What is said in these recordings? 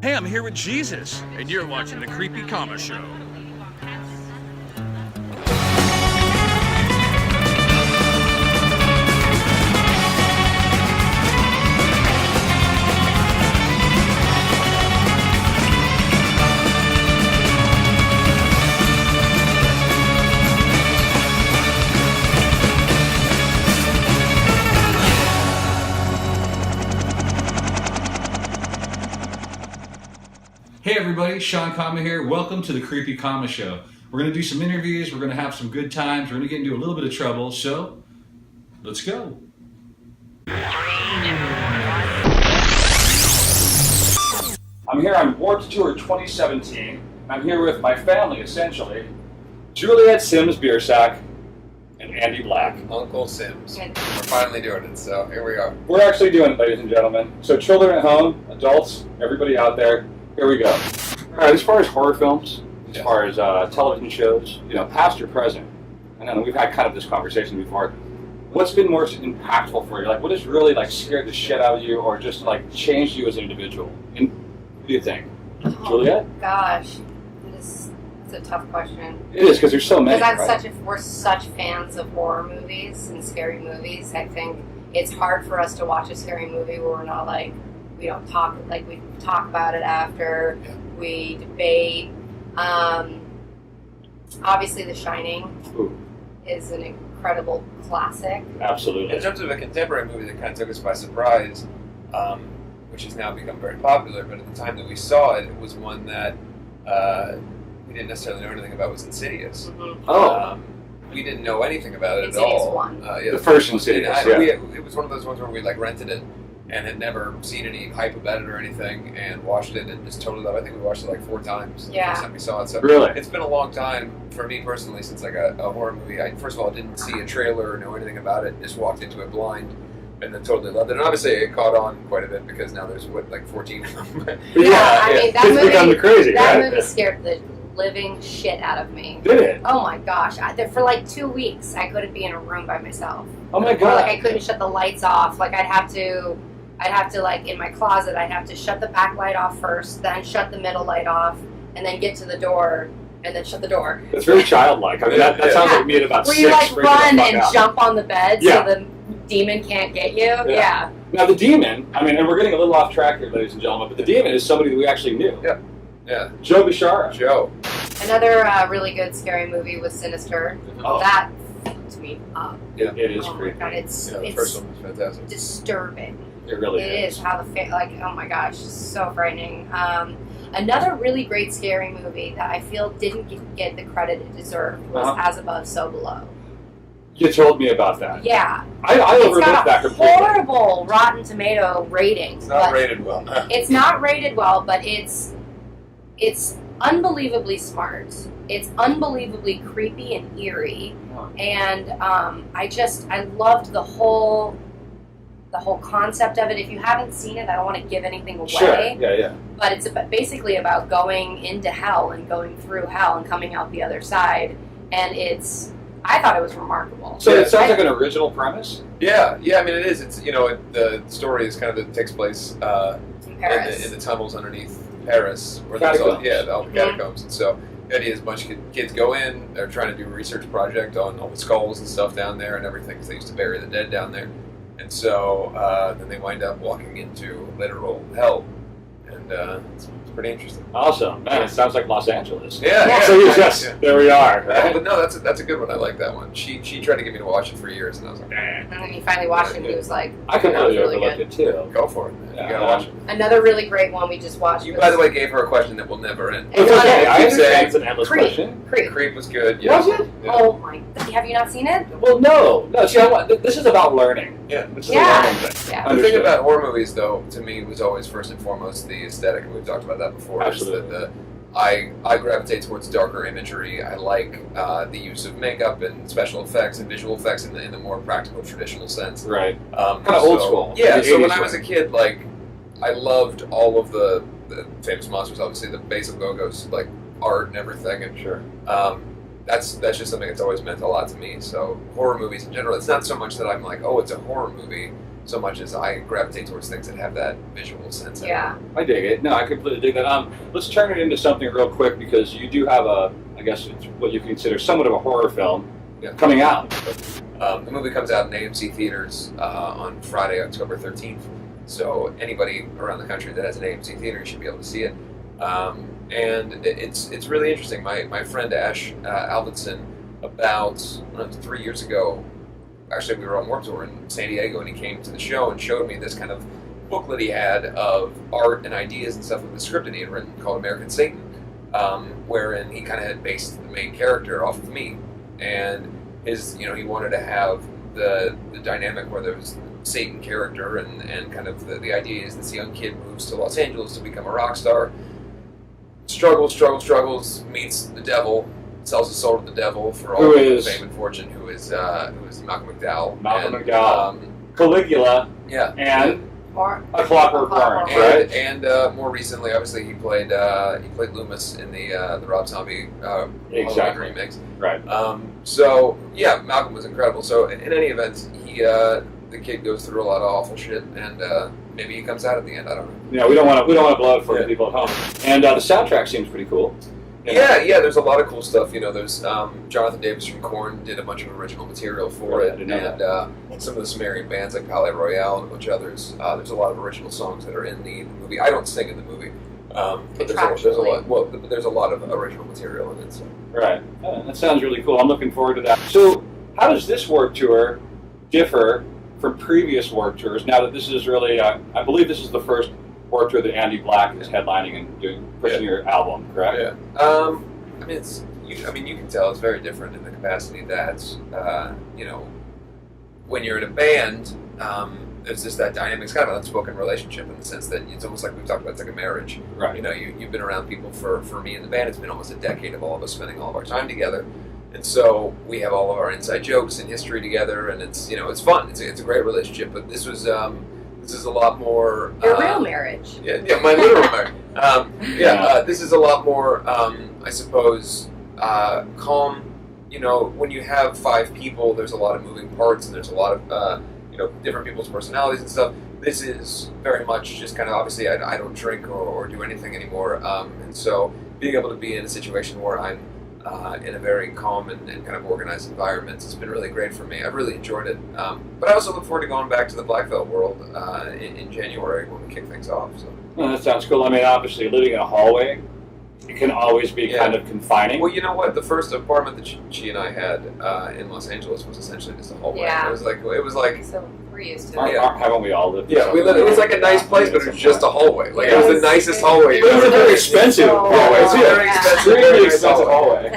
Hey, I'm here with Jesus, and you're watching the Kreepy Kama Show. Hey everybody, Shaun Kama here. Welcome to the Kreepy Kama Show. We're going to do some interviews, we're going to have some good times, we're going to get into a little bit of trouble, so let's go. I'm here on Warped Tour 2017. I'm here with my family, essentially. Juliet Simms, beer sack, and Andy Black. Uncle Simms. We're finally doing it, so here we are. We're actually doing it, ladies and gentlemen. So children at home, adults, everybody out there, here we go. All right, as far as horror films, as far as television shows, past or present, I know we've had kind of this conversation before. What's been most impactful for you? Like, what has really scared the shit out of you, or just changed you as an individual? And what do you think, Juliet? Gosh, it's a tough question. It is because there's so many. Because we're such fans of horror movies and scary movies. I think it's hard for us to watch a scary movie where we're not we don't talk we talk about it after, we debate. Obviously, The Shining is an incredible classic. Absolutely. In terms of a contemporary movie that kind of took us by surprise, which has now become very popular, but at the time that we saw it, it was one that we didn't necessarily know anything about, was Insidious. Mm-hmm. We didn't know anything about it Insidious at all. 1. The first Insidious, it was one of those ones where we rented it and had never seen any hype about it or anything, and watched it and just totally loved it. I think we watched it 4 times the first time we saw it. So really? It's been a long time for me personally since a horror movie. I first of all didn't see a trailer or know anything about it, just walked into it blind and then totally loved it. And obviously it caught on quite a bit because now there's 14 of them. I mean, that movie, crazy, movie scared the living shit out of me. Did it? Oh my gosh. For 2 weeks I couldn't be in a room by myself. Oh my god. Or I couldn't shut the lights off. I'd have to in my closet, I'd have to shut the back light off first, then shut the middle light off, and then get to the door, and then shut the door. It's very childlike. I mean, that sounds like me at about 6. Where you run and jump on the bed so the demon can't get you. Yeah. Now the demon, and we're getting a little off track here, ladies and gentlemen, but the demon is somebody that we actually knew. Yeah. Joe Bishara. Joe. Another really good scary movie was Sinister. Oh. That fucked me up. Yeah, it is Oh creepy. my god, it's the first one was fantastic. disturbing. It really is. How oh my gosh, so frightening. Another really great scary movie that I feel didn't get the credit it deserved was As Above, So Below. You told me about that. Yeah. I overlooked that completely. It's got a horrible Rotten Tomato rating. It's not rated well. It's not rated well, but it's unbelievably smart. It's unbelievably creepy and eerie. And I loved the whole concept of it. If you haven't seen it, I don't want to give anything away. Sure. Yeah. But it's basically about going into hell and going through hell and coming out the other side. And I thought it was remarkable. So it sounds like an original premise? Yeah. I mean, it is. It's the story is it takes place in Paris. In the tunnels underneath Paris, where catacombs. all the catacombs. And so the idea is a bunch of kids go in. They're trying to do a research project on all the skulls and stuff down there and everything, because they used to bury the dead down there. And so then they wind up walking into literal hell, and it's pretty interesting. Awesome, man! It sounds like Los Angeles. Yeah. So there we are. Right? But no, that's a good one. I like that one. She tried to get me to watch it for years, and I was like, And then you finally watched it, and he was like, I completely really overlooked it too. Go for it, man. Yeah, You gotta watch it. Another really great one we just watched. You, by the way, gave her a question that will never end. It's okay. I keep saying understand it's an endless question. Creep was good. Yes. Was it? Yeah. Oh my! Have you not seen it? Well, no. See, this is about learning. Yeah. This is a learning thing. Yeah. The thing about horror movies, though, to me, was always first and foremost the aesthetic, and we've talked about that before. Absolutely. I gravitate towards darker imagery. I like the use of makeup and special effects and visual effects in the more practical, traditional sense. Right. Kind of old school. Yeah. So when 80s I was a kid, I loved all of the famous monsters. Obviously, the Basil Gogos, art and everything, and Sure. That's just something that's always meant a lot to me. So horror movies in general, it's not so much that I'm like, oh, it's a horror movie. so much as I gravitate towards things that have that visual sense. Yeah. I dig it. No, I completely dig that. Let's turn it into something real quick because you do have I guess it's what you consider somewhat of a horror film coming out. The movie comes out in AMC theaters on Friday, October 13th. So anybody around the country that has an AMC theater should be able to see it. And it's really interesting. My friend Ash Alvinson, about 3 years ago, actually we were on Warped Tour in San Diego, and he came to the show and showed me this kind of booklet he had of art and ideas and stuff with the script that he had written called American Satan, wherein he kind of had based the main character off of me. And he wanted to have the dynamic where there was Satan character and kind of the idea is this young kid moves to Los Angeles to become a rock star, struggles, meets the devil, sells his soul to the devil for all the fame and fortune, who is Malcolm McDowell. Caligula. Yeah. And A Clockwork Orange, right? And more recently, obviously, he played Loomis in the Rob Zombie exactly. remix. Right. So yeah, Malcolm was incredible. So in any event, the kid goes through a lot of awful shit, and maybe he comes out at the end. I don't know. Yeah, we don't want to blow it for the people at home. And the soundtrack seems pretty cool. Yeah, there's a lot of cool stuff. There's Jonathan Davis from Korn did a bunch of original material for it, and some of the Sumerian bands like Palais Royale and a bunch of others. There's a lot of original songs that are in the movie. I don't sing in the movie, but there's a lot. Well, there's a lot of original material in it. So. Right, that sounds really cool. I'm looking forward to that. So, how does this Warped Tour differ from previous Warped Tours? Now that this is really, I believe this is the first Warped Tour that Andy Black is headlining and pushing your album, correct? Yeah. You can tell it's very different in the capacity that, when you're in a band, there's just that dynamic. It's kind of an unspoken relationship in the sense that it's almost like we've talked about, it's like a marriage. Right. You've been around people for me in the band. It's been almost a decade of all of us spending all of our time together. And so we have all of our inside jokes and history together, and it's fun. It's a great relationship. But this is a lot more. Your real marriage. Yeah, my literal marriage. This is a lot more, I suppose, calm. When you have 5 people, there's a lot of moving parts, and there's a lot of different people's personalities and stuff. This is very much just kind of, obviously, I don't drink or do anything anymore, and so being able to be in a situation where I'm in a very calm and kind of organized environment has been really great for me. I've really enjoyed it. But I also look forward to going back to the Black Veil world in January when we kick things off. So. Well, that sounds cool. I mean, obviously, living in a hallway, it can always be kind of confining. Well, you know what? The first apartment that she and I had in Los Angeles was essentially just a hallway. Yeah. It was like. So we're used to it. Haven't we all lived? Yeah, it was like a nice place, but it was just a hallway. Like it was the nicest hallway. It was a very expensive hallway. It's very expensive. Really expensive hallway.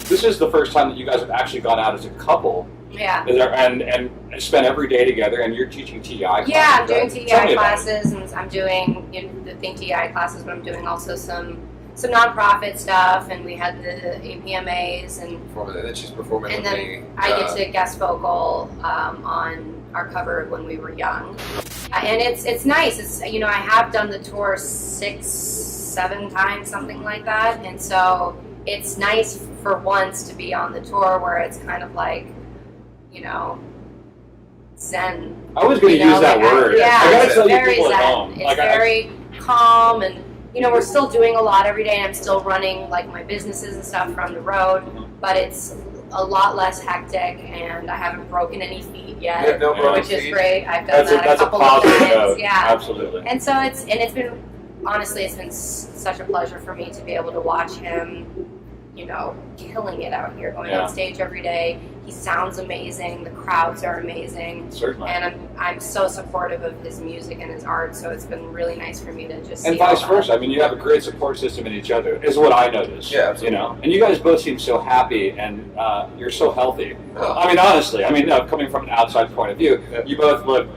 This is the first time that you guys have actually gone out as a couple. Yeah. And spent every day together, and you're teaching TEI classes. Yeah, I'm doing right? TEI classes, and I'm doing the thing TEI classes, but I'm doing also some nonprofit stuff, and we had the APMAs, and then she's performing and with then me. I get to guest vocal on our cover of When We Were Young, and it's nice. It's I have done the tour 6-7 times, something like that, and so it's nice for once to be on the tour where it's kind of like zen. I was going to use that word. I gotta tell you, people at home. It's very calm, and we're still doing a lot every day, and I'm still running like my businesses and stuff from the road, but it's a lot less hectic, and I haven't broken any feet yet, which is great. I've done that a couple of times. Yeah, absolutely. And so it's been, honestly, it's been such a pleasure for me to be able to watch him, killing it out here, going on stage every day. He sounds amazing. The crowds are amazing. Certainly. And I'm so supportive of his music and his art, so it's been really nice for me to just see and vice versa. I mean, you have a great support system in each other, is what I noticed. Yeah, absolutely. And you guys both seem so happy, and you're so healthy. I mean, honestly, coming from an outside point of view, you both look,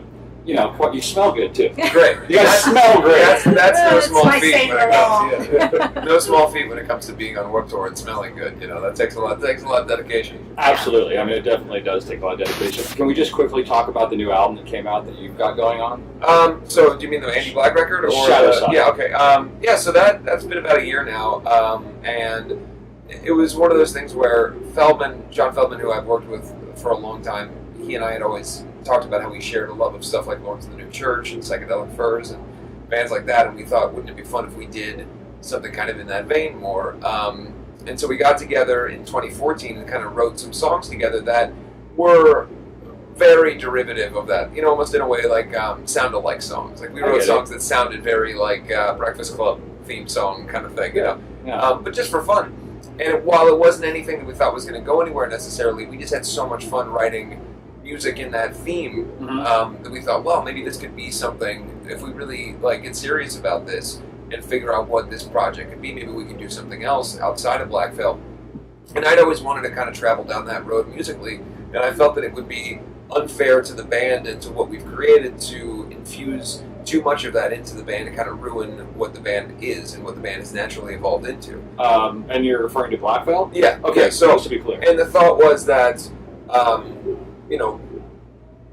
you smell good too. Great. You guys smell great. That's no small my feat when it Saint comes. No small feat when it comes to being on Warped Tour and smelling good. That takes a lot of dedication. Absolutely. I mean, it definitely does take a lot of dedication. Can we just quickly talk about the new album that came out that you've got going on? So do you mean the Andy Black record, or yeah? Okay. So that's been about a year now, and it was one of those things where John Feldman, who I've worked with for a long time, he and I had always talked about how we shared a love of stuff like Lawrence of the New Church and Psychedelic Furs and bands like that, and we thought, wouldn't it be fun if we did something kind of in that vein more? And so we got together in 2014 and kind of wrote some songs together that were very derivative of that, almost in a way like sound-alike songs. Like we wrote songs that sounded very like Breakfast Club theme song kind of thing, but just for fun. And while it wasn't anything that we thought was going to go anywhere necessarily, we just had so much fun writing music in that theme that we thought, well, maybe this could be something if we really get serious about this and figure out what this project could be. Maybe we can do something else outside of Black Veil. And I'd always wanted to kind of travel down that road musically, and I felt that it would be unfair to the band and to what we've created to infuse too much of that into the band and kind of ruin what the band is and what the band has naturally evolved into. And you're referring to Black Veil? Yeah. Okay, So just to be clear. And the thought was that,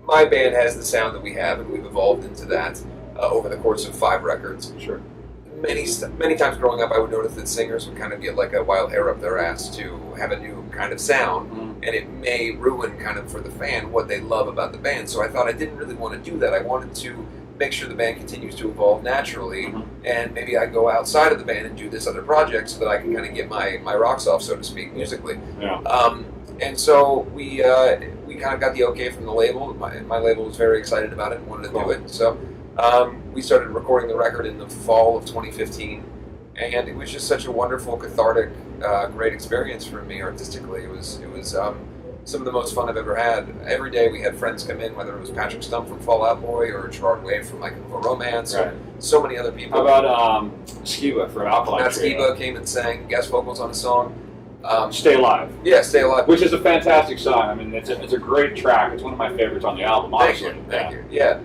my band has the sound that we have, and we've evolved into that over the course of 5 records. Sure. Many times growing up, I would notice that singers would kind of get like a wild hair up their ass to have a new kind of sound, and it may ruin kind of for the fan what they love about the band. So I thought I didn't really want to do that. I wanted to make sure the band continues to evolve naturally, and maybe I go outside of the band and do this other project so that I can kind of get my rocks off, so to speak, musically. Yeah. And so we kind of got the okay from the label. My label was very excited about it and wanted to do it. So we started recording the record in the fall of 2015, and it was just such a wonderful, cathartic, great experience for me artistically. It was some of the most fun I've ever had. Every day we had friends come in, whether it was Patrick Stump from Fall Out Boy or Gerard Way from My Chemical Romance, or so many other people. How about Skiba from Alkaline Matt Trio? Skiba came and sang guest vocals on a song. Stay Alive. Yeah, Stay Alive. Which is a fantastic song. I mean, it's a great track. It's one of my favorites on the album, honestly. Thank you. Yeah.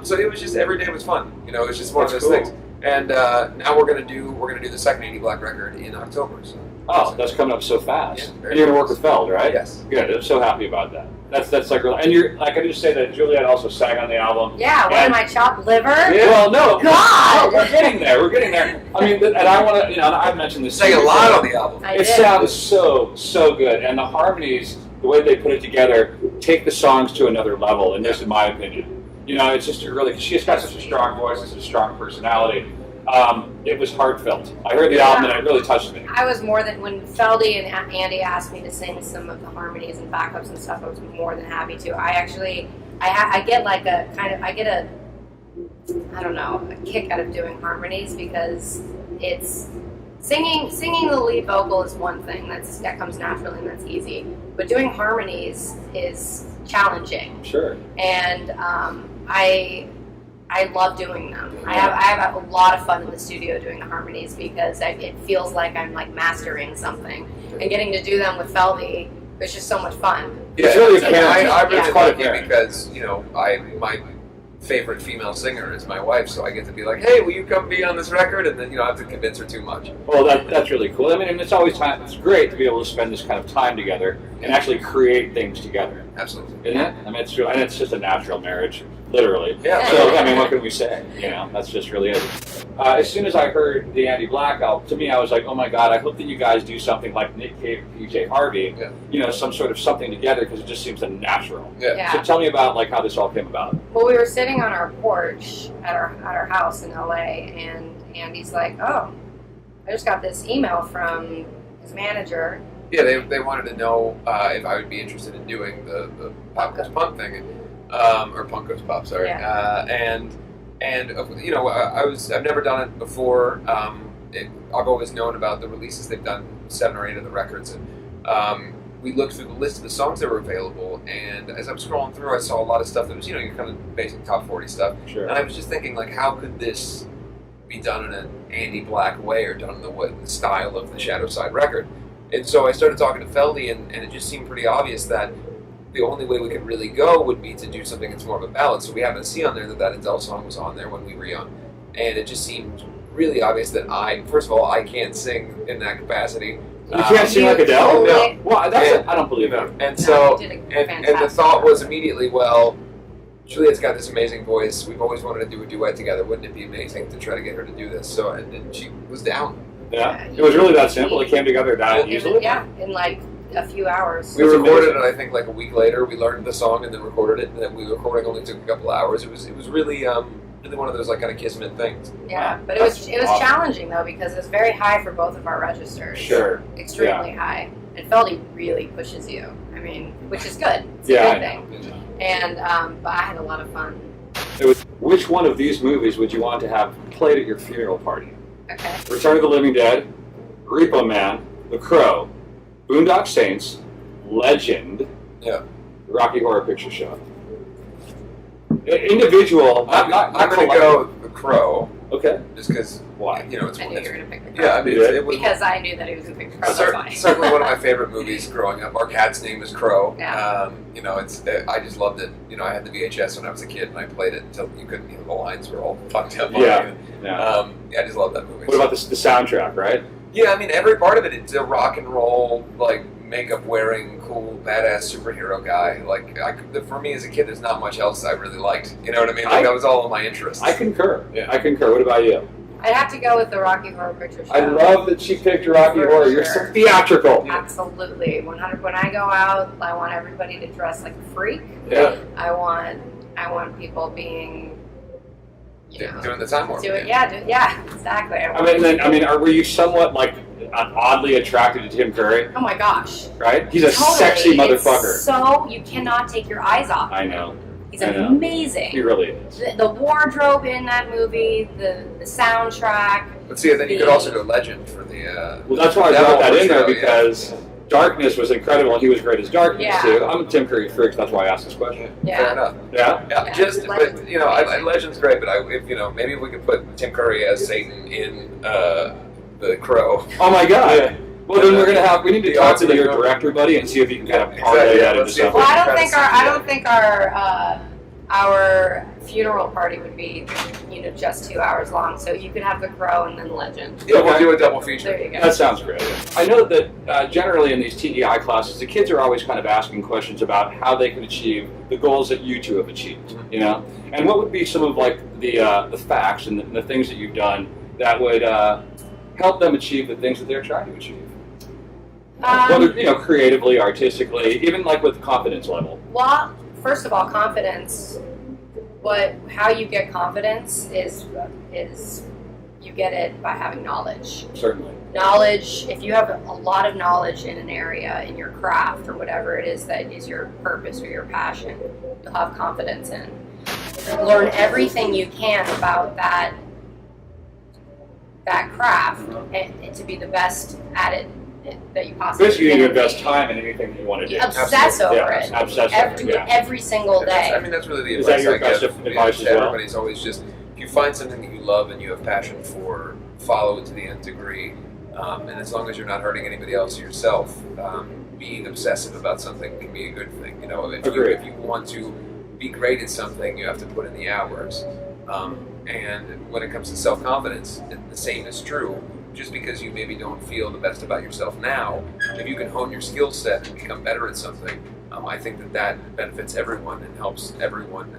So it was just, every day was fun. It was just one of those things. And now we're gonna do the second Andy Black record in October. So. Oh, that's coming up so fast. Yeah, and you're gonna work with Feld, right? Yes. Good. I'm so happy about that. That's like, and you're like, I just say that Juliet also sang on the album. Yeah, what am I, chopped liver? Yeah, well, no. God! No, we're getting there. We're getting there. I mean, and I want to, I've mentioned this. Sang a lot on the album. It sounds so good, and the harmonies, the way they put it together, take the songs to another level. And this, in my opinion, it's just really. She's got such a strong voice, such a strong personality. It was heartfelt. I heard the album and it really touched me. I was more than, when Feldy and Andy asked me to sing some of the harmonies and backups and stuff, I was more than happy to. I get like a kind of, a kick out of doing harmonies, because it's singing the lead vocal is one thing that comes naturally and that's easy, but doing harmonies is challenging. Sure. And I love doing them. I have a lot of fun in the studio doing the harmonies, because it feels like I'm like mastering something, and getting to do them with Feldy was just so much fun. It's really I really it's like it because my favorite female singer is my wife, so I get to be like, hey, will you come be on this record? And then I have to convince her too much. Well, that's really cool. I mean, it's always time. It's great to be able to spend this kind of time together and actually create things together. Absolutely. Isn't it? I mean, it's true, and it's just a natural marriage, literally. Yeah. So I mean, what can we say? That's just really it. As soon as I heard the Andy Black album, to me, I was like, oh my God, I hope that you guys do something like Nick Cave, PJ Harvey. Yeah. Some sort of something together, because it just seems natural. Yeah. So tell me about how this all came about. Well, we were sitting on our porch at our house in LA, and Andy's like, oh, I just got this email from his manager. Yeah, they wanted to know if I would be interested in doing the Pop Goes Punk thing, or Punk Goes Pop, sorry. Yeah. I've never done it before. I've always known about the releases. They've done 7 or 8 of the records, and we looked through the list of the songs that were available. And as I'm scrolling through, I saw a lot of stuff that was your kind of basic top 40 stuff. Sure. And I was just thinking, like, how could this be done in an Andy Black way, or done in the style of the Shadow Side record? And so I started talking to Feldy, and it just seemed pretty obvious that the only way we could really go would be to do something that's more of a ballad. So we happened to see on there that Adele song was on there when we were young. And it just seemed really obvious that first of all, I can't sing in that capacity. You can't sing like Adele? No. Well, I don't believe it. And so, he did and the thought was immediately, well, Juliet's got this amazing voice. We've always wanted to do a duet together. Wouldn't it be amazing to try to get her to do this? So, and she was down. Yeah, it was really that simple. It came together that easily. Yeah, in like a few hours. We recorded it, I think, like a week later. We learned the song and then recorded it, and then the recording only took a couple hours. It was really really one of those like kind of kismet things. Yeah, but it was awesome. challenging though because it was very high for both of our registers. Sure. Extremely high. And Feldy really pushes you. I mean, which is good. It's a Yeah, good thing. And but I had a lot of fun. Which one of these movies would you want to have played at your funeral party? Okay. Return of the Living Dead, Repo Man, The Crow, Boondock Saints, Legend, Rocky Horror Picture Show. Individual. I'm going to go The Crow. Okay. Just because, why? It's I knew you were going to pick the Crow. Yeah, I mean, it was because I knew that he was going to pick the Crow. That's funny. Certainly one of my favorite movies growing up. Our cat's name is Crow. Yeah. I just loved it. I had the VHS when I was a kid, and I played it until you couldn't. The lines were all fucked up. Yeah. I just love that movie. What about the soundtrack? Right? Yeah, I mean, every part of it. It's a rock and roll, like makeup wearing, cool, badass superhero guy. Like, for me as a kid, there's not much else I really liked. You know what I mean? Like, that was all of my interests. I concur. Yeah. I concur. What about you? I'd have to go with the Rocky Horror Picture Show. I love that she picked Rocky For Horror. sure. You're so theatrical. Absolutely, 100. When I go out, I want everybody to dress like a freak. Yeah. I want people being, doing the time warp. Yeah, exactly. Were you somewhat like oddly attracted to Tim Curry? Oh my gosh. Right? He's a Totally. sexy motherfucker. So you cannot take your eyes off. I know. He's amazing. He really is. The wardrobe in that movie, the soundtrack. But see, then you could also go Legend for the. Well, that's why I brought that in there because Darkness was incredible and he was great as Darkness too. I'm a Tim Curry freak, so that's why I asked this question. Yeah. Fair enough. Yeah. But Legend's great. But maybe we could put Tim Curry as Satan in The Crow. Oh my God. Well, then we need to talk to your director buddy and see if you can kind of parlay that into something. Well, I don't think our funeral party would be, just 2 hours long. So you could have The Crow and then Legend. Yeah, we'll do a double feature. There you go. That sounds great. I know that generally in these TEI classes, the kids are always kind of asking questions about how they can achieve the goals that you two have achieved. And what would be some of like the facts and the things that you've done that would help them achieve the things that they're trying to achieve? Whether creatively, artistically, even like with confidence level. Well, first of all, confidence. How you get confidence is you get it by having knowledge. Certainly. Knowledge. If you have a lot of knowledge in an area, in your craft or whatever it is that is your purpose or your passion, you'll have confidence in. Learn everything you can about that craft and to be the best at it that you possibly can. Basically, you need to invest time in anything that you want to do. Obsess over it. Obsess over it. Every single day. That's really the advice. Is advice that your I best give. advice as well? Everybody's always just, if you find something that you love and you have passion for, follow it to the nth degree. And as long as you're not hurting anybody else or yourself, being obsessive about something can be a good thing. If you want to be great at something, you have to put in the hours. And when it comes to self-confidence, the same is true. Just because you maybe don't feel the best about yourself now, if you can hone your skill set and become better at something, I think that benefits everyone and helps everyone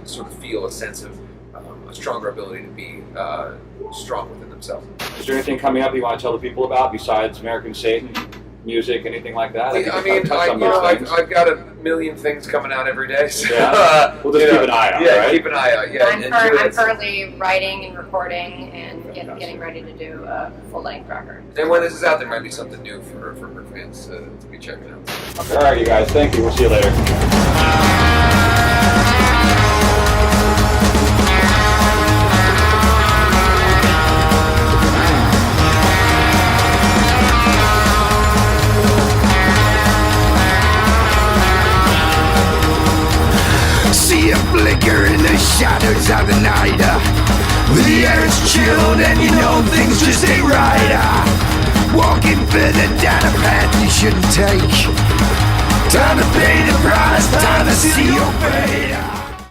sort of feel a sense of a stronger ability to be strong within themselves. Is there anything coming up you want to tell the people about besides American Satan, music, anything like that? I've got a million things coming out every day. So, we'll just keep an eye out. Yeah, right? keep an eye out. Yeah, I'm currently writing and recording and getting ready to do a full-length record. And when this is out, there might be something new for her fans to be checking out. All right, you guys. Thank you. We'll see you later. See a flicker in the shadows of the night. The air is chilled and you know things just ain't right. Walking further down a path you shouldn't take. Time to pay the price, time to see your fate.